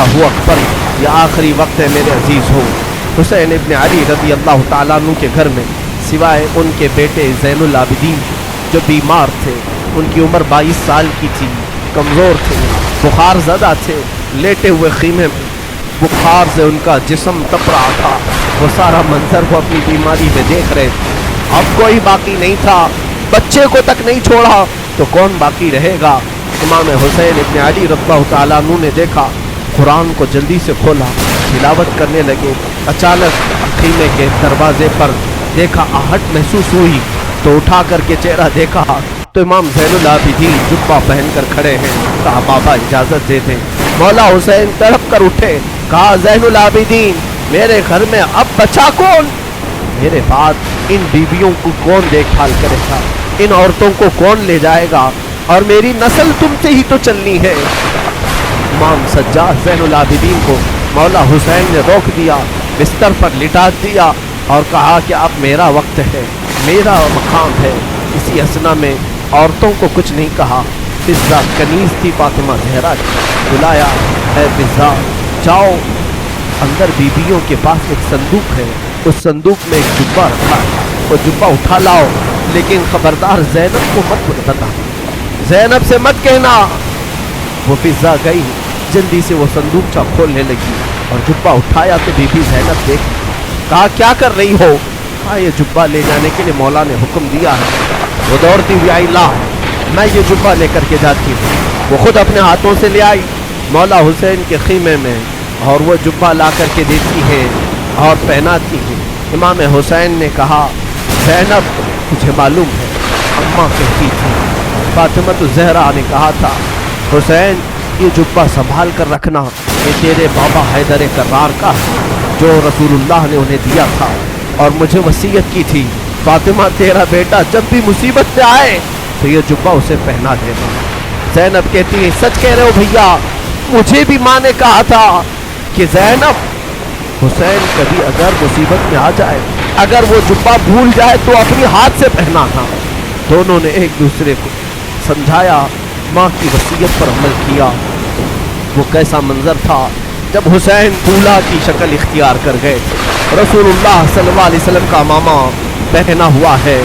अल्लाहु अकबर, ये आखिरी वक्त है मेरे अजीज़ हो। हुसैन इब्न अली रज़ी अल्लाह ताला अन्हु के घर में सिवाय उनके बेटे ज़ैनुल आबिदीन जो बीमार थे, उनकी उम्र 22 साल की थी, कमज़ोर थे, बुखार ज़दा थे, लेटे हुए खीमे में बुखार से उनका जिस्म तप रहा था। वो सारा मंजर वो अपनी बीमारी में देख रहे थे। अब कोई बाकी नहीं था, बच्चे को तक नहीं छोड़ा तो कौन बाकी रहेगा। इमाम हुसैन इब्न अली रज़ियल्लाहु ताला अन्हु ने देखा, कुरान को जल्दी से खोला, तिलावत करने लगे। अचानक खीमे के दरवाजे पर देखा, आहट महसूस हुई तो उठा करके चेहरा देखा तो इमाम ज़ैनुल आबिदीन जुब्बा पहनकर खड़े हैं। कहा, बाबा इजाज़त दे दें। मौला हुसैन तड़प कर उठे, कहा, ज़ैनुल आबिदीन मेरे घर में अब बचा कौन? मेरे बाद इन बीवियों को कौन देखभाल करेगा? इन औरतों को कौन ले जाएगा? और मेरी नस्ल तुमसे ही तो चलनी है। इमाम सज्जाद ज़ैनुल आबिदीन को मौला हुसैन ने रोक दिया, बिस्तर पर लिटा दिया और कहा कि अब मेरा वक्त है, मेरा मकाम है। इसी असना में औरतों को कुछ नहीं कहा। फिज़ा कनीज़ थी फातिमा ज़हरा की, बुलाया, है फिज़ा जाओ, अंदर बीबियों के पास एक संदूक है, उस संदूक में एक जुब्बा रखा है, वो जुब्बा उठा लाओ, लेकिन खबरदार ज़ैनब को मत बताना, ज़ैनब से मत कहना। वो फिज़ा गई, जल्दी से वो संदूकचा खोलने लगी और जुब्बा उठाया तो बीबी ज़ैनब देख, कहा, क्या कर रही हो? कहा, ये जुब्बा ले जाने के लिए मौला ने हुक्म दिया है। वो दौड़ती हुई आई, ला मैं ये जुब्बा लेकर के जाती हूँ। वो खुद अपने हाथों से ले आई मौला हुसैन के खीमे में और वो जुब्बा ला करके देती है और पहनाती है। इमाम हुसैन ने कहा, ज़ैनब तुझे मालूम है, अम्मा कहती थी, फातिमा तो ज़हरा ने कहा था, हुसैन ये जुब्बा संभाल कर रखना, ये तेरे बाबा हैदर कर्रार का जो रसूलुल्लाह ने उन्हें दिया था और मुझे वसीयत की थी, फातिमा तेरा बेटा जब भी मुसीबत में आए तो ये जुब्बा उसे पहना देना। ज़ैनब कहती है, सच कह रहे हो भैया, मुझे भी माँ ने कहा था कि ज़ैनब हुसैन कभी अगर मुसीबत में आ जाए, अगर वो जुब्बा भूल जाए तो अपनी हाथ से पहनाना। दोनों ने एक दूसरे को समझाया, माँ की वसीयत पर अमल किया। वो कैसा मंजर था जब हुसैन दूल्हा की शक्ल इख्तियार कर गए थे। रसूलुल्लाह सल्लल्लाहु अलैहि वसल्लम का मामा पहना हुआ है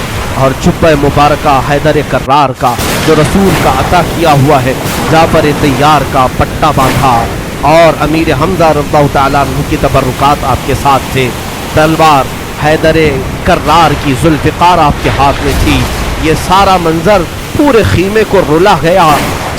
और जुब्बा मुबारका हैदर कर्रार का जो रसूल का अता किया हुआ है, जाफर तैयार का पट्टा बांधा और अमीर हमजा रज़ियल्लाहु ताला अन्हु की तबर्रुकात आपके साथ थे। तलवार हैदर कर्रार की जुल्फ़िकार आपके हाथ में थी। ये सारा मंजर पूरे खीमे को रुला गया,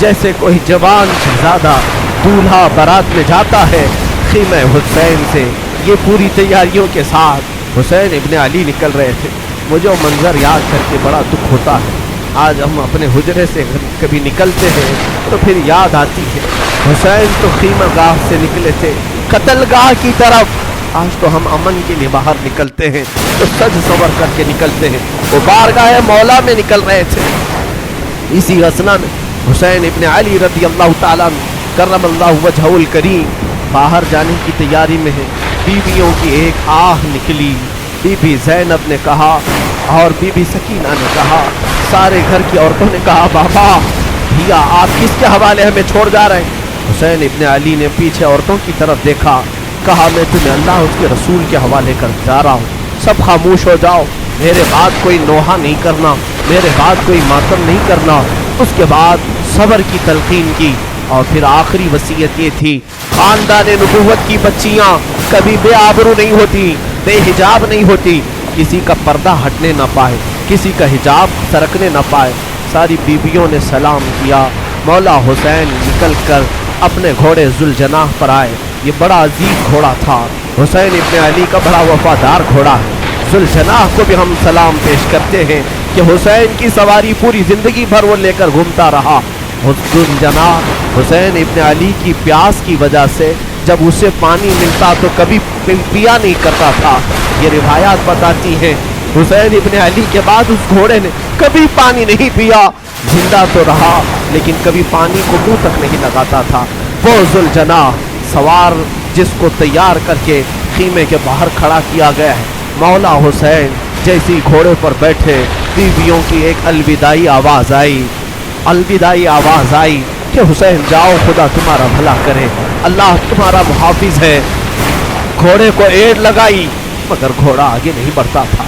जैसे कोई जवान शहजादा दूल्हा बारात में जाता है खीमे हुसैन से। ये पूरी तैयारियों के साथ हुसैन इब्न अली निकल रहे थे। मुझे वो मंजर याद करके बड़ा दुख होता है। आज हम अपने हुजरे से कभी निकलते हैं तो फिर याद आती है, हुसैन तो खीमा गाह से निकले थे कत्लगाह की तरफ। आज तो हम अमन के लिए बाहर निकलते हैं तो सज सवर करके निकलते हैं, वो बारगाह मौला में निकल रहे थे। इसी असना में हुसैन इब्न अली रज़ियल्लाहु ताला करमल्लाहु वजहुल करीम बाहर जाने की तैयारी में है। बीवियों की एक आह निकली। बीबी ज़ैनब ने कहा और बीबी सकीना ने कहा, सारे घर की औरतों ने कहा, बाबा भैया आप किसके हवाले हमें छोड़ जा रहे हैं? हुसैन इब्न अली ने पीछे औरतों की तरफ देखा, कहा, मैं तुम्हें अल्लाह उसके रसूल के हवाले कर जा रहा हूँ, सब खामोश हो जाओ, मेरे बाद कोई नोहा नहीं करना, मेरे बाद कोई मातम नहीं करना। उसके बाद सब्र की तलकीन की और फिर आखिरी वसीयत ये थी, खानदान नबूवत की बच्चियाँ कभी बेआबरू नहीं होती, बेहिजाब नहीं होती, किसी का पर्दा हटने ना पाए, किसी का हिजाब सरकने ना पाए। सारी बीवियों ने सलाम किया। मौला हुसैन निकल कर अपने घोड़े जुलजनाह पर आए। ये बड़ा अजीब घोड़ा था, हुसैन इब्न अली का बड़ा वफादार घोड़ा है। जुलजनाह को भी हम सलाम पेश करते हैं कि हुसैन की सवारी पूरी ज़िंदगी भर वो लेकर घूमता रहा। जुलजनाह हुसैन इब्न अली की प्यास की वजह से जब उसे पानी मिलता तो कभी पिया नहीं करता था। ये रिवायात बताती हैं हुसैन इब्न अली के बाद उस घोड़े ने कभी पानी नहीं पिया, जिंदा तो रहा लेकिन कभी पानी को मुंह तक नहीं लगाता था। वो जुलजनाह सवार जिसको तैयार करके खीमे के बाहर खड़ा किया गया है। मौला हुसैन जैसी घोड़े पर बैठे, बीवियों की एक अलविदाई आवाज़ आई, अलविदाई आवाज़ आई। کہ حسین جاؤ خدا تمہارا بھلا کرے، اللہ تمہارا محافظ ہے۔ گھوڑے کو ایڑ لگائی مگر گھوڑا آگے نہیں بڑھتا تھا،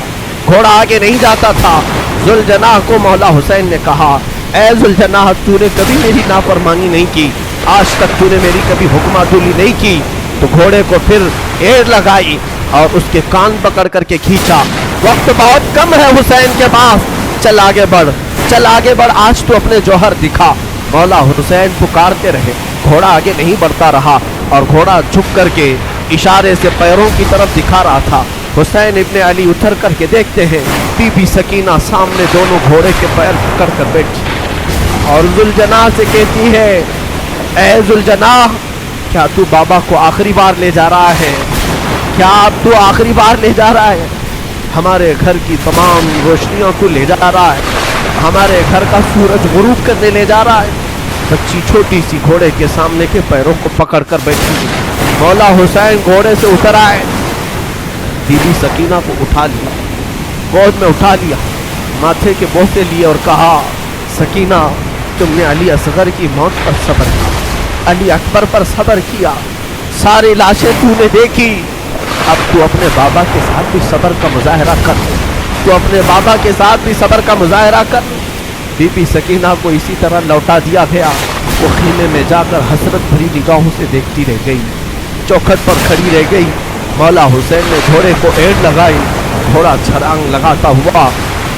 گھوڑا آگے نہیں جاتا تھا۔ ذوالجناح کو مولا حسین نے کہا اے ذوالجناح تو نے کبھی میری نافرمانی نہیں کی، آج تک تو نے میری کبھی حکم عدولی نہیں کی۔ تو گھوڑے کو پھر ایڑ لگائی اور اس کے کان پکڑ کر کے کھینچا۔ وقت بہت کم ہے حسین کے پاس، چل آگے بڑھ، چل آگے بڑھ، آج تو اپنے جوہر دکھا۔ مولا حسین پکارتے رہے، گھوڑا آگے نہیں بڑھتا رہا اور گھوڑا جھک کر کے اشارے سے پیروں کی طرف دکھا رہا تھا۔ حسین ابن علی اتر کر کے دیکھتے ہیں بی بی سکینہ سامنے دونوں گھوڑے کے پیر پکڑ کر بیٹھی اور ذوالجناح سے کہتی ہے اے ذوالجناح کیا تو بابا کو آخری بار لے جا رہا ہے؟ کیا اب تو آخری بار لے جا رہا ہے؟ ہمارے گھر کی تمام روشنیوں کو لے جا رہا ہے، ہمارے گھر کا سورج غروب کرنے لے جا رہا ہے۔ بچی چھوٹی سی گھوڑے کے سامنے کے پیروں کو پکڑ کر بیٹھی ہے۔ مولا حسین گھوڑے سے اتر آئے، بی بی سکینہ کو اٹھا لیا، گود میں اٹھا لیا، ماتھے کے بوسے لیے اور کہا سکینہ تم نے علی اصغر کی موت پر صبر کیا، علی اکبر پر صبر کیا، ساری لاشیں تو نے دیکھی، اب تو اپنے بابا کے ساتھ بھی صبر کا مظاہرہ کر، تو اپنے بابا کے ساتھ بھی صبر کا مظاہرہ کر۔ بی بی سکینہ کو اسی طرح لوٹا دیا گیا، وہ خیمے میں جا کر حسرت بھری نگاہوں سے دیکھتی رہ گئی، چوکھٹ پر کھڑی رہ گئی۔ مولا حسین نے گھوڑے کو ایڑ لگائی، گھوڑا چھلانگ لگاتا ہوا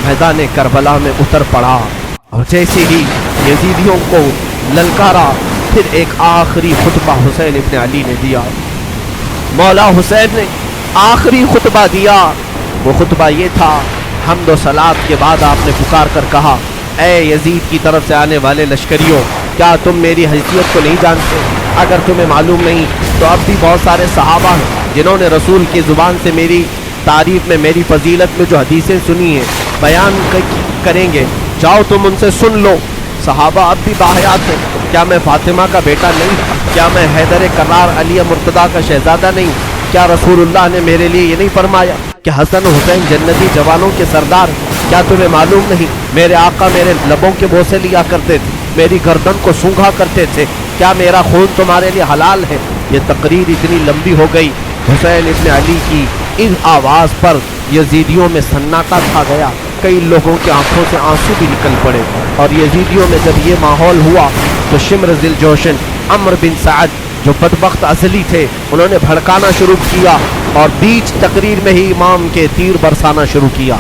میدان کربلا میں اتر پڑا اور جیسے ہی یزیدیوں کو للکارا پھر ایک آخری خطبہ حسین ابن علی نے دیا۔ مولا حسین نے آخری خطبہ دیا، وہ خطبہ یہ تھا، حمد و صلات کے بعد آپ نے پکار کر کہا اے یزید کی طرف سے آنے والے لشکریوں، کیا تم میری حیثیت کو نہیں جانتے؟ اگر تمہیں معلوم نہیں تو اب بھی بہت سارے صحابہ ہیں جنہوں نے رسول کی زبان سے میری تعریف میں، میری فضیلت میں جو حدیثیں سنی ہیں بیان کریں گے، جاؤ تم ان سے سن لو۔ صحابہ اب بھی باحیات ہیں، کیا میں فاطمہ کا بیٹا نہیں؟ کیا میں حیدر کرار علی مرتضیٰ کا شہزادہ نہیں؟ کیا رسول اللہ نے میرے لیے یہ نہیں فرمایا کہ حسن حسین جنتی جوانوں کے سردار؟ کیا تمہیں معلوم نہیں میرے آقا میرے لبوں کے بوسے لیا کرتے تھے، میری گردن کو سونگھا کرتے تھے؟ کیا میرا خون تمہارے لیے حلال ہے؟ یہ تقریر اتنی لمبی ہو گئی، حسین ابن علی کی اس آواز پر یزیدیوں میں سناٹا چھا گیا، کئی لوگوں کی آنکھوں سے آنسو بھی نکل پڑے، اور یزیدیوں میں جب یہ ماحول ہوا تو شمر ذی الجوشن عمرو بن سعد جو بدبخت اصلی تھے انہوں نے بھڑکانا شروع کیا اور بیچ تقریر میں ہی امام کے تیر برسانا شروع کیا۔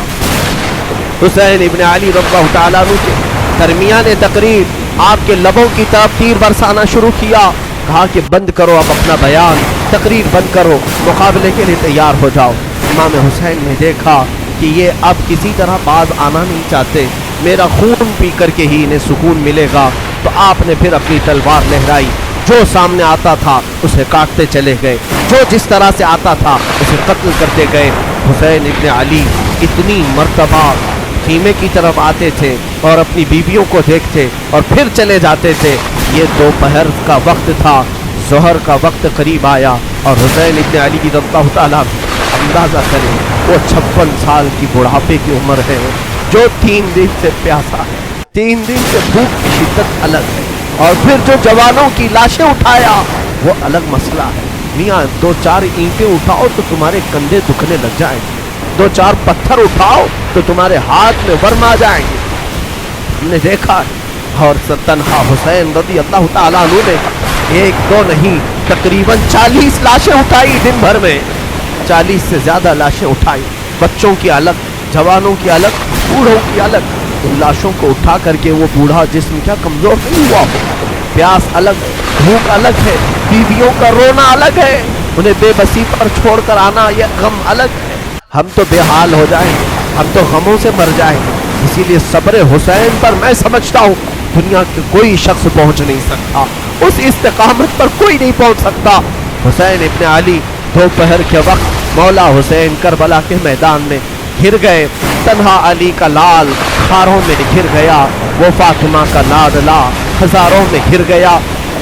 حسین ابن علی رضی اللہ تعالیٰ عنہ کے درمیان تقریر آپ کے لبوں کی طرف تیر برسانا شروع کیا، کہا کہ بند کرو اب اپنا بیان، تقریر بند کرو، مقابلے کے لیے تیار ہو جاؤ۔ امام حسین نے دیکھا کہ یہ اب کسی طرح باز آنا نہیں چاہتے، میرا خون پی کر کے ہی انہیں سکون ملے گا، تو آپ نے پھر اپنی تلوار لہرائی، جو سامنے آتا تھا اسے کاٹتے چلے گئے، جو جس طرح سے آتا تھا اسے قتل کرتے گئے۔ حسین ابن علی اتنی مرتبہ خیمے کی طرف آتے تھے اور اپنی بیویوں کو دیکھتے اور پھر چلے جاتے تھے۔ یہ دوپہر کا وقت تھا، ظہر کا وقت قریب آیا اور حسین ابن علی رضی اللہ تعالیٰ اندازہ کریں وہ 56 سال کی بڑھاپے کی عمر ہے، جو 3 دن سے پیاسا ہے، 3 دن سے بھوک کی شدت الگ ہے، اور پھر جو جوانوں کی لاشیں اٹھایا وہ الگ مسئلہ ہے۔ میاں 2-4 اینٹیں اٹھاؤ تو تمہارے کندھے دکھنے لگ جائیں گے، 2-4 پتھر اٹھاؤ تو تمہارے ہاتھ میں ورم آ جائیں گے۔ ہم نے دیکھا ہے، اور تنہا حسین رضی اللہ تعالیٰ عنہ نے 1-2 نہیں تقریباً 40 لاشیں اٹھائی دن بھر میں، 40 سے زیادہ لاشیں اٹھائی، بچوں کی الگ، جوانوں کی الگ، بوڑھوں کی الگ۔ ان لاشوں کو اٹھا کر کے وہ بوڑھا جسم کیا کمزور نہیں ہوا ہو؟ پیاس الگ، بھوک الگ ہے، بیویوں کا رونا الگ ہے، انہیں بے بسی پر چھوڑ کر آنا یہ غم الگ ہے۔ ہم تو بے حال ہو جائیں گے، ہم تو غموں سے مر جائیں گے۔ اسی لیے صبر حسین پر میں سمجھتا ہوں دنیا کے کوئی شخص پہنچ نہیں سکتا، اس استقامت پر کوئی نہیں پہنچ سکتا۔ حسین ابن علی دوپہر کے وقت مولا حسین کربلا کے میدان میں گر گئے، تنہا علی کا لال خاروں میں گر گیا، وہ فاطمہ کا لاڈلا ہزاروں میں گر گیا۔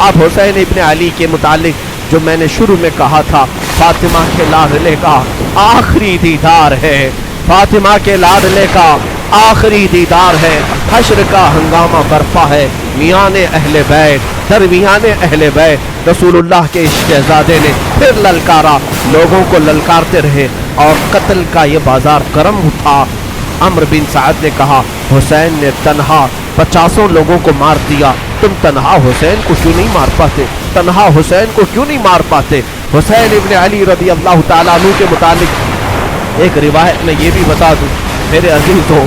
اب حسین ابن علی کے متعلق جو میں نے شروع میں کہا تھا، فاطمہ کے لاڈلے کا آخری دیدار ہے، فاطمہ کے لاڈلے کا आखिरी दीदार है, हश्र का हंगामा बरपा है, मियाने अहले बैत दरमियाने अहले बैत। रसूलुल्लाह के इस शहजादे ने फिर ललकारा, लोगों को ललकारते रहे और कत्ल का ये बाजार गर्म उठा। अम्र बिन साद ने कहा, हुसैन ने तन्हा 50 लोगों को मार दिया, तुम तन्हा हुसैन को क्यों नहीं मार पाते? तन्हा हुसैन को क्यों नहीं मार पाते? हुसैन इब्न अली रज़ी अल्लाह ताला अन्हु के मुतालिक एक रिवायत में ये भी बता दूं मेरे अजीजों,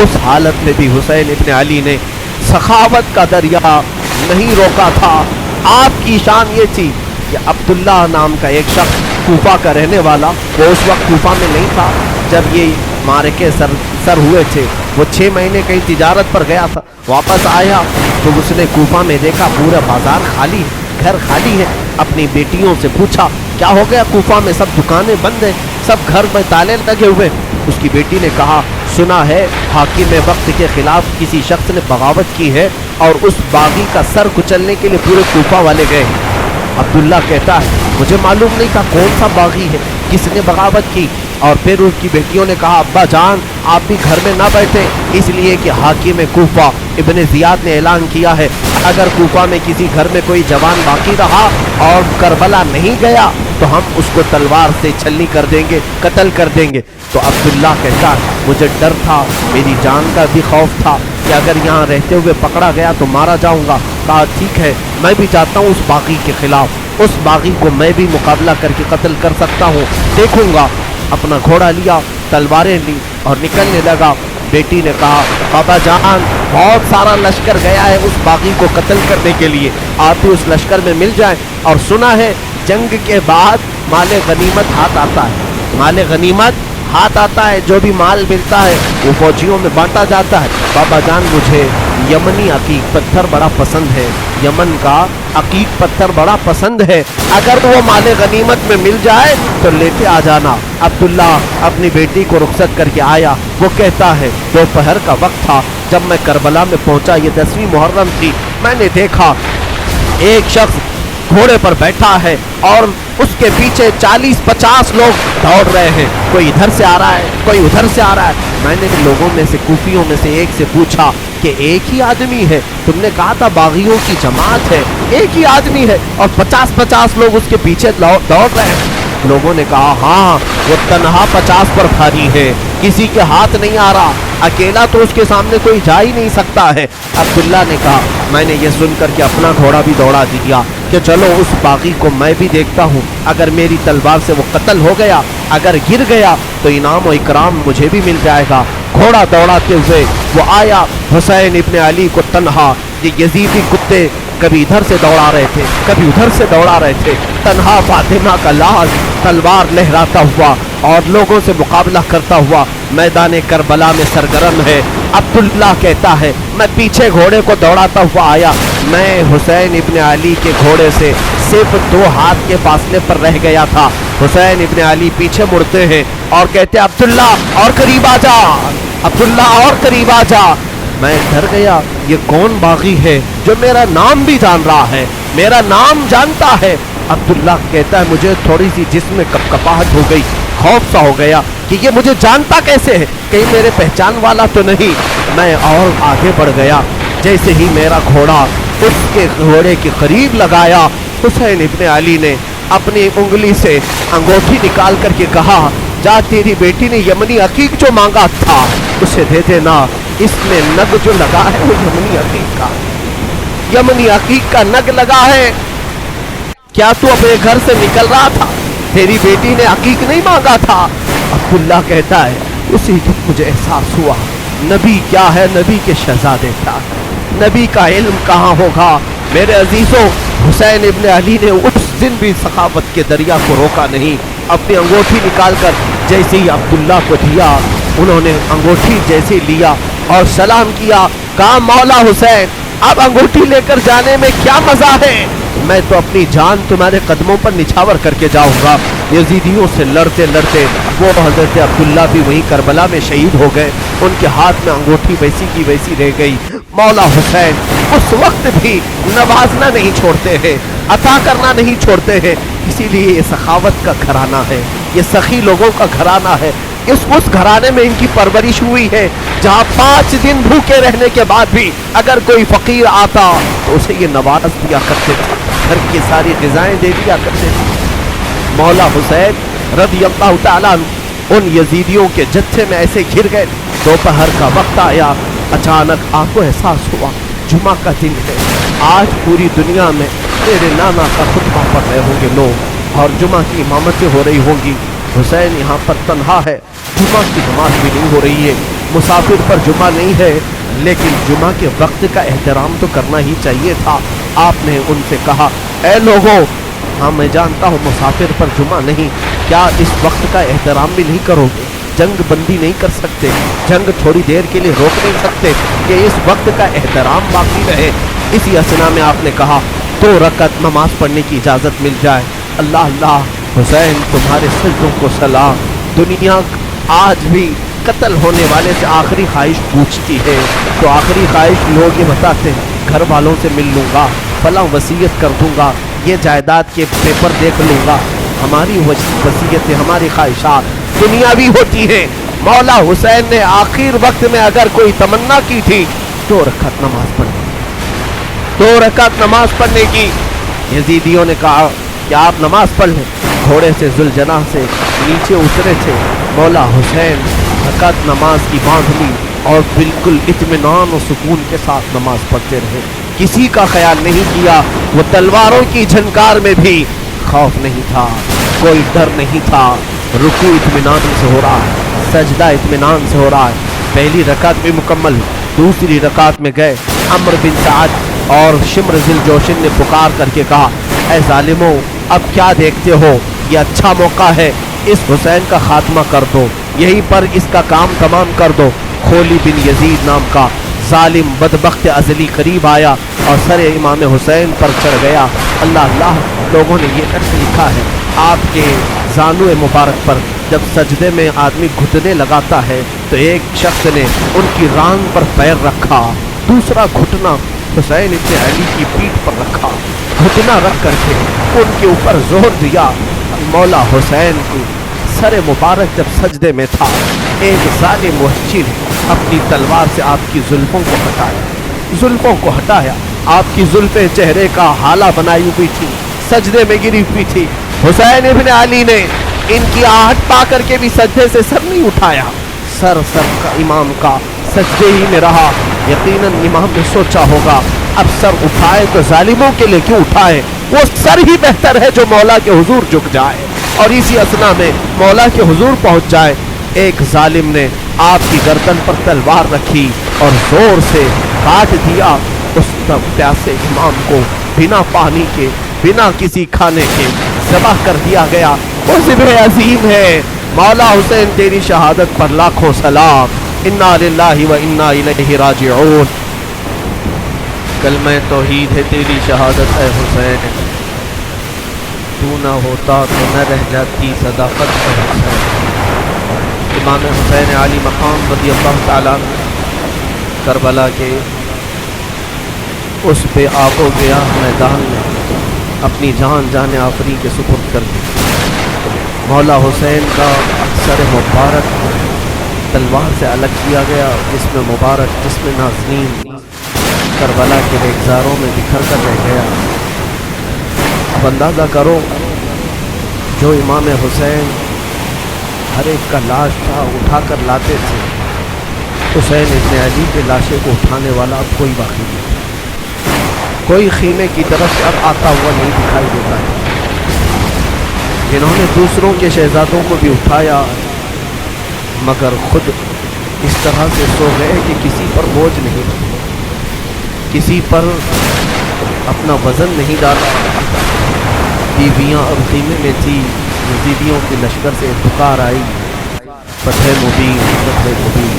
उस हालत में भी हुसैन इब्न अली ने सखावत का दरिया नहीं रोका था। आपकी शान ये थी कि अब्दुल्ला नाम का एक शख्स कूफा का रहने वाला, वो उस वक्त कूफा में नहीं था जब ये मारके सर हुए थे। वो 6 महीने कहीं तिजारत पर गया था, वापस आया तो उसने कूफा में देखा पूरा बाजार खाली, घर खाली है। अपनी बेटियों से पूछा क्या हो गया, कूफा में सब दुकानें बंद हैं, सब घर में ताले लगे हुए। उसकी बेटी ने कहा, सुना है हाकिम वक्त के खिलाफ किसी शख्स ने बगावत की है और उस बागी का सर कुचलने के लिए पूरे कूफा वाले गए। अब्दुल्ला कहता है, मुझे मालूम नहीं था कौन सा बागी है, किसने बगावत की। और फिर उसकी बेटियों ने कहा, अब्बा जान आप भी घर में ना बैठे, इसलिए कि हाकिम कूफा इब्न ज़ियाद ने ऐलान किया है अगर कूफा में किसी घर में कोई जवान बाकी रहा और करबला नहीं गया तो हम उसको तलवार से छलनी कर देंगे, कत्ल कर देंगे। तो अब्दुल्ला कहता है, मुझे डर था, मेरी जान का भी खौफ था कि अगर यहाँ रहते हुए पकड़ा गया तो मारा जाऊंगा। कहा ठीक है, मैं भी चाहता हूँ उस बागी के खिलाफ, उस बागी को मैं भी मुकाबला करके कत्ल कर सकता हूँ, देखूंगा। अपना घोड़ा लिया, तलवारें ली और निकलने लगा। बेटी ने कहा, बाबा जान बहुत सारा लश्कर गया है उस बागी को कत्ल करने के लिए, आप भी उस लश्कर में मिल जाएं। और सुना है जंग के बाद माले गनीमत हाथ आता है, माले गनीमत हाथ आता है, जो भी माल मिलता है वो फौजियों में बांटा जाता है। बाबा जान मुझे यमनी अकीक पत्थर बड़ा पसंद है, यमन का अकीक पत्थर बड़ा पसंद है, अगर वो माले गनीमत में मिल जाए तो लेते आ जाना। अब्दुल्ला अपनी बेटी को रुखसत करके आया। वो कहता है, दोपहर का वक्त था जब मैं करबला में पहुंचा, ये 10वीं मुहर्रम थी। मैंने देखा एक शख्स घोड़े पर बैठा है और उसके पीछे 40-50 लोग दौड़ रहे हैं, कोई इधर से आ रहा है, कोई उधर से आ रहा है। मैंने लोगों में से, कूफियों में से एक से पूछा कि एक ही आदमी है? तुमने कहा था बागियों की जमात है, एक ही आदमी है और 50-50 लोग उसके पीछे दौड़ रहे हैं। लोगों ने कहा, हाँ वो तन्हा 50 पर भारी है, किसी के हाथ नहीं आ रहा, अकेला तो उसके सामने कोई जा ही नहीं सकता है। अब्दुल्ला ने कहा, मैंने ये सुनकर के अपना घोड़ा भी दौड़ा दिया कि चलो उस बागी को मैं भी देखता हूँ, अगर मेरी तलवार से वो कत्ल हो गया, अगर गिर गया तो इनाम और इकराम मुझे भी मिल जाएगा। घोड़ा दौड़ाते हुए वो आया, हुसैन इब्न अली को तन्हा, ये यजीदी कुत्ते कभी इधर से दौड़ा रहे थे, कभी उधर से दौड़ा रहे थे, तन्हा फातिमा का लाश तलवार लहराता हुआ और लोगों से मुकाबला करता हुआ मैदान करबला में सरगर्म है। अब्दुल्ला कहता है, मैं पीछे घोड़े को दौड़ाता हुआ आया, मैं हुसैन इब्न अली के घोड़े से सिर्फ 2 हाथ के फासले पर रह गया था। हुसैन इब्न अली पीछे मुड़ते हैं और कहते, अब्दुल्ला और करीब आ जा, अब्दुल्ला और करीब आ जा। मैं डर गया, ये कौन बागी है जो मेरा नाम भी जान रहा है, मेरा नाम जानता है। अब्दुल्ला कहता है, मुझे थोड़ी सी जिस्म में कपकपाहट हो गई, खौफ सा हो गया कि ये मुझे जानता कैसे है, कहीं मेरे पहचान वाला तो नहीं। मैं और आगे बढ़ गया, जैसे ही मेरा घोड़ा उसके घोड़े के करीब लगाया, हुसैन इब्न अली ने अपनी उंगली से अंगूठी निकाल करके कहा, जा तेरी बेटी ने यमनी अकीक जो मांगा था उसे दे देना, इसमें नग जो लगा है वो यमनी अकीक का, यमनी अकीक का नग लगा है। क्या तू अपने घर से निकल रहा था, तेरी बेटी ने अकीक नहीं मांगा था? अब्दुल्ला कहता है, उसी दिन मुझे एहसास हुआ नबी क्या है, नबी के शहजादे क्या है, नबी का इल्म कहाँ होगा। मेरे अजीजों, हुसैन इब्न अली ने उस दिन भी सखावत के दरिया को रोका नहीं। अपनी अंगूठी निकालकर जैसे ही अब्दुल्ला को दिया, उन्होंने अंगूठी जैसे लिया और सलाम किया, कहा, मौला हुसैन अब अंगूठी लेकर जाने में क्या मजा है, मैं तो अपनी जान तुम्हारे कदमों पर निछावर करके जाऊंगा। यजीदियों से लड़ते लड़ते वो हजरत अब्दुल्ला भी वहीं करबला में शहीद हो गए, उनके हाथ में अंगूठी वैसी की वैसी रह गई। मौला हुसैन उस वक्त भी नवाजना नहीं छोड़ते हैं, अता करना नहीं छोड़ते हैं, इसीलिए ये सखावत का घराना है, ये सखी लोगों का घराना है। उस घराने में इनकी परवरिश हुई है जहाँ 5 दिन भूखे रहने के बाद भी अगर कोई फकीर आता तो उसे ये नवाज दिया करते थे, घर की सारी ग़िज़ाएं दे दिया करते थे। मौला हुसैन रज़ी अल्लाह ताला अन्हु उन यजीदियों के जत्थे में ऐसे घिर गए। दोपहर का वक्त आया, अचानक आपको एहसास हुआ जुमा का दिन है, आज पूरी दुनिया में मेरे नाना का खुतबा पढ़ रहे होंगे लोग और जुमा की इमामतें हो रही होंगी। हुसैन यहाँ पर तन्हा है, जुमा की नमाज भी नहीं हो रही है, मुसाफिर पर जुमा नहीं है, लेकिन जुमा के वक्त का एहतराम तो करना ही चाहिए था। आपने उनसे कहा, ऐ लोगों, हाँ मैं जानता हूँ मुसाफिर पर जुमा नहीं, क्या इस वक्त का एहतराम भी नहीं करोगे? जंग बंदी नहीं कर सकते, जंग थोड़ी देर के लिए रोक नहीं सकते कि इस वक्त का एहतराम बाकी रहे। इसी असना में आपने कहा 2 रकअत नमाज पढ़ने की इजाज़त मिल जाए। अल्लाह अल्लाह, हुसैन तुम्हारे सजदों को सलाम। दुनिया आज भी कत्ल होने वाले से आखिरी ख्वाहिश पूछती है, तो आखिरी ख्वाहिश लोग ये बताते हैं घर वालों से मिल लूँगा, फलां वसीयत कर दूँगा, ये जायदाद के पेपर देख लूँगा। हमारी वसीयतें, हमारी ख्वाहिशात दुनियावी होती हैं। मौला हुसैन ने आखिर वक्त में अगर कोई तमन्ना की थी 2 रकात नमाज पढ़ने, 2 रकात नमाज पढ़ने की। यजीदियों ने कहा कि आप नमाज पढ़ लें। घोड़े से जुलजना से नीचे उतरे थे, मौला हुसैन रकात नमाज की बांध ली और बिल्कुल इत्मीनान और सुकून के साथ नमाज पढ़ते रहे। किसी का ख्याल नहीं किया, वो तलवारों की झनकार में भी खौफ नहीं था, कोई डर नहीं था। रुकू इत्मीनान से हो रहा है, सजदा इत्मीनान से हो रहा है। पहली रकात भी मुकम्मल, दूसरी रकात में गए। अम्र बिन साद और शिम्र ज़िल जोशिन ने पुकार करके कहा, ऐ जालिमों, अब क्या देखते हो, ये अच्छा मौका है, इस हुसैन का खात्मा कर दो, यहीं पर इसका काम तमाम कर दो। खोली बिन यजीद नाम का जालिम बदबख्त अजली करीब आया और सर इमाम हुसैन पर चढ़ गया। अल्लाह अल्लाह, लोगों ने ये अक्स लिखा है, आपके जानू मुबारक पर जब सजदे में आदमी घुटने लगाता है तो एक शख्स ने उनकी रान पर पैर रखा, दूसरा घुटना हुसैन इब्न अली की पीठ पर रखा, घुटना रख करके उनके ऊपर जोर दिया। मौला हुसैन की सर मुबारक जब सजदे में था, एक जालिम वहशी ने अपनी तलवार से आपकी जुल्फों को हटाया, जुल्फों को हटाया। आपकी जुल्फें चेहरे का हाला बनाई हुई थी, सजदे में गिरी हुई थी। हुसैन इब्न अली ने इनकी आहट पा करके भी सजदे से सर नहीं उठाया, सर का इमाम का सजदे ही में रहा। यकीनन इमाम ने सोचा होगा अब सर उठाए तो जालिमों के लिए क्यों उठाए, वो सर ही बेहतर है जो मौला के हुजूर झुक जाए और इसी असना में मौला के हुजूर पहुंच जाए। एक जालिम ने आपकी गर्दन पर तलवार रखी और जोर से काट दिया। उस प्यासे इमाम को बिना पानी के, बिना किसी खाने के ज़बाह कर दिया गया। वो ज़िब्ह अज़ीम है। मौला हुसैन तेरी शहादत पर लाखों सलाम। इन्ना लिल्लाहि व इन्ना इलैहि राजिऊन। कलमे तौहीद है तेरी शहादत है हुसैन, तू न होता तो न रह जाती सदाकत है हुसैन। इमाम हुसैन अली मकाम रज़ी अल्लाह ताला करबला के उस पे आगो गया मैदान में अपनी जान जाने आफरी के सुपुर्द कर दी। मौला हुसैन का सर मुबारक तलवार से अलग किया गया, जिसमें मुबारक, जिसमें नाज़नीन करबला के रेगज़ारों में बिखर कर रह गया। अब अंदाज़ा करो, जो इमाम हुसैन हर एक का लाश था उठा कर लाते थे, हुसैन इब्न अली के लाशे को उठाने वाला अब कोई बाकी नहीं, कोई खीमे की तरफ से अब आता हुआ नहीं दिखाई देता है। जिन्होंने दूसरों के शहजादों को भी उठाया मगर खुद इस तरह से सो गए कि किसी पर बोझ नहीं, किसी पर अपना वज़न नहीं डाला। बीवियाँ अब खीमे में थी, यजीदियों के लश्कर से पुकार आई, फतह मुबीन, फतह मुबीन।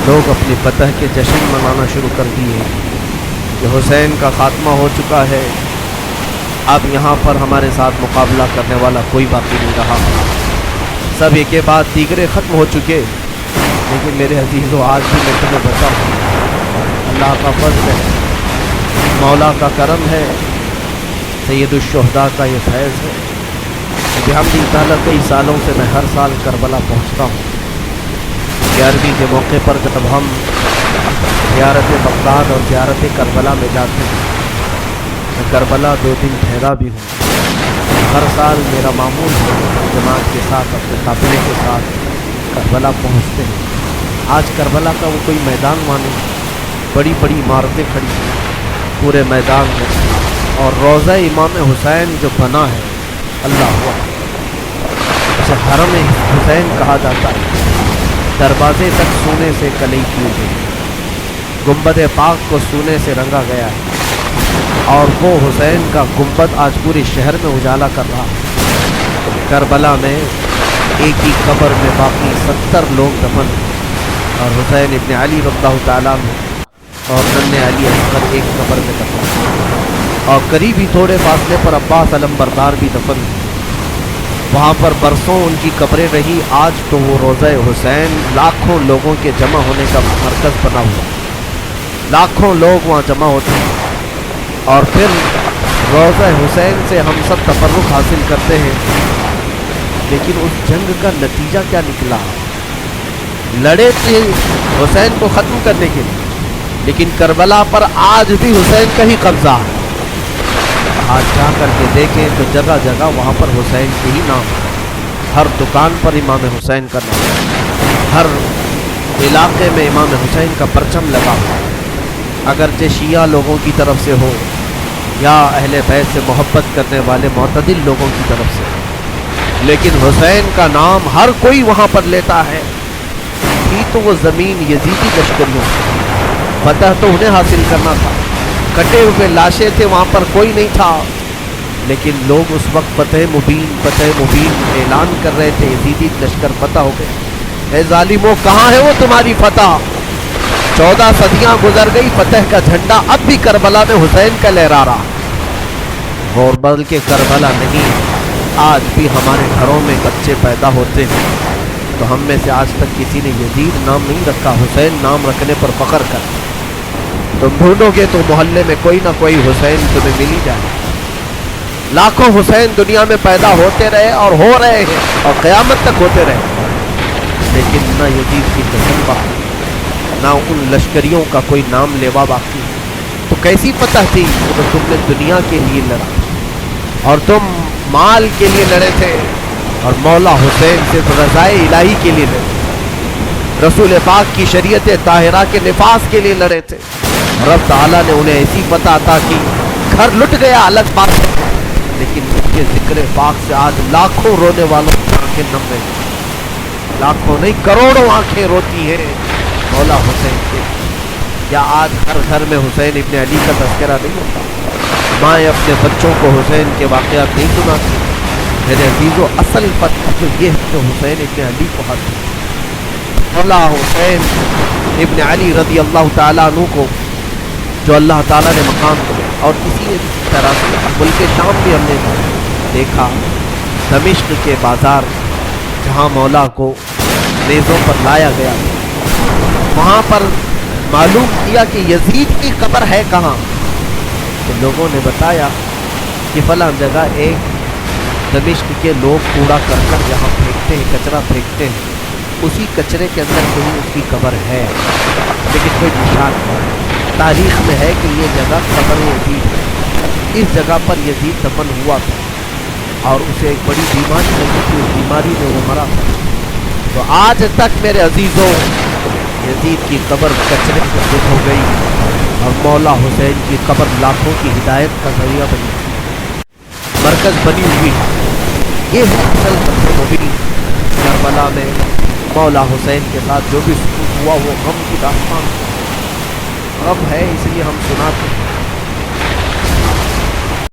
लोग अपने फतह के जश्न मनाना शुरू कर दिए कि हुसैन का खात्मा हो चुका है, अब यहाँ पर हमारे साथ मुकाबला करने वाला कोई बाकी नहीं रहा। सब एक के बाद दीगरे ख़त्म हो चुके। लेकिन मेरे अजीज़ों, आज भी मैं तुम्हें बताऊँ, अल्लाह का फज़्ल है, मौला का करम है, सैयदुश्शुहदा का ये फैज़ है بحمدی تعالیٰ کئی سالوں سے میں ہر سال کربلا پہنچتا ہوں۔ 11ویں کے موقع پر جب ہم زیارت بغداد اور زیارت کربلا میں جاتے ہیں، میں کربلا 2 دن ٹھہرا بھی ہوں۔ ہر سال میرا معمول ہے جماعت کے ساتھ اپنے قافلے کے ساتھ کربلا پہنچتے ہیں۔ آج کربلا کا وہ کوئی میدان مانو، بڑی بڑی عمارتیں کھڑی ہیں پورے میدان میں، اور روضہ امام حسین جو بنا ہے، اللہ اکبر، اسے حرم حسین کہا جاتا ہے۔ دروازے تک سونے سے کلئی کی گئی، گنبد پاک کو سونے سے رنگا گیا ہے، اور وہ حسین کا گنبد آج پورے شہر میں اجالا کر رہا ہے۔ کربلا میں ایک ہی قبر میں باقی 70 لوگ دفن ہیں، اور حسین ابن علی رضی اللہ تعالیٰ عنہ اور ننھے علی اصغر ایک قبر میں دفن ہیں، اور قریب ہی تھوڑے فاصلے پر عباس علمبردار بھی دفن ہیں۔ وہاں پر برسوں ان کی قبریں رہی، آج تو وہ روضہ حسین لاکھوں لوگوں کے جمع ہونے کا مرکز بنا ہوا، لاکھوں لوگ وہاں جمع ہوتے ہیں، اور پھر روضہ حسین سے ہم سب تفرق حاصل کرتے ہیں۔ لیکن اس جنگ کا نتیجہ کیا نکلا؟ لڑے تھے حسین کو ختم کرنے کے لیے، لیکن کربلا پر آج بھی حسین کا ہی قبضہ ہے۔ آج جا کر کے دیکھیں تو جگہ جگہ وہاں پر حسین کے ہی نام، ہر دکان پر امام حسین کا نام، ہر علاقے میں امام حسین کا پرچم لگا ہوا، اگرچہ شیعہ لوگوں کی طرف سے ہو یا اہل بیت سے محبت کرنے والے معتدل لوگوں کی طرف سے، لیکن حسین کا نام ہر کوئی وہاں پر لیتا ہے۔ تھی تو وہ زمین یزیدی لشکریوں، فتح تو انہیں حاصل کرنا تھا، کٹے ہوئے لاشیں تھے وہاں پر، کوئی نہیں تھا، لیکن لوگ اس وقت فتح مبین اعلان کر رہے تھے، یزیدی لشکر فتح ہو گئے۔ اے ظالموں، کہاں ہے وہ تمہاری فتح؟ 14 صدیاں گزر گئی، فتح کا جھنڈا اب بھی کربلا میں حسین کا لہرا رہا، اور بلکہ کربلا نہیں، آج بھی ہمارے گھروں میں بچے پیدا ہوتے ہیں تو ہم میں سے آج تک کسی نے یزید نام نہیں رکھا، حسین نام رکھنے پر فخر کر۔ تم ڈھونڈو گے تو محلے میں کوئی نہ کوئی حسین تمہیں مل ہی جائے۔ لاکھوں حسین دنیا میں پیدا ہوتے رہے اور ہو رہے ہیں اور قیامت تک ہوتے رہے، لیکن نہ یزید کی نسل باقی، نہ ان لشکریوں کا کوئی نام لیوا باقی۔ تو کیسی فتح تھی تو تم نے دنیا کے لیے لڑا، اور تم مال کے لیے لڑے تھے، اور مولا حسین صرف رضائے الہی کے لیے لڑے، رسول پاک کی شریعت طاہرہ کے نفاذ کے لیے لڑے تھے۔ رب تعالیٰ نے انہیں ایسی فتح عطا کی، گھر لٹ گیا الگ بات ہے، لیکن ان کے ذکر پاک سے آج لاکھوں رونے والوں کی آنکھیں نم رہی، لاکھوں نہیں کروڑوں آنکھیں روتی ہیں مولا حسین کے۔ کیا آج ہر گھر میں حسین ابن علی کا تذکرہ نہیں ہوتا؟ مائیں اپنے بچوں کو حسین کے واقعات نہیں سناتی؟ میرے عزیزو، اصل فتح تو یہ ہے کہ حسین ابن علی کو حاصل، مولا حسین ابن علی رضی اللہ تعالیٰ عنہ کو جو اللہ تعالیٰ نے مقام دیا، اور اسی طرح سے ملک شام بھی ہم نے دیکھا، دمشق کے بازار جہاں مولا کو نیزوں پر لایا گیا، وہاں پر معلوم کیا کہ یزید کی قبر ہے کہاں، تو لوگوں نے بتایا کہ فلاں جگہ ایک دمشق کے لوگ کوڑا کرکٹ جہاں پھینکتے ہیں، کچرا پھینکتے ہیں، اسی کچرے کے اندر کہیں اس کی قبر ہے، لیکن کوئی نشان نہیں۔ تاریخ میں ہے کہ یہ جگہ قبر یزید ہے، اس جگہ پر یزید دفن ہوا تھا، اور اسے ایک بڑی بیماری لگی تھی، اس بیماری میں وہ مرا تھا۔ تو آج تک میرے عزیزوں، یزید کی قبر کچرے میں دفن ہو گئی، اور مولا حسین کی قبر لاکھوں کی ہدایت کا ذریعہ بنی، مرکز بنی ہوئی۔ یہ ہے اصل فتح مبین۔ کربلا میں مولا حسین کے ساتھ جو بھی سکوت ہوا وہ غم کی داستان غم ہے، اس لیے ہم سناتے ہیں۔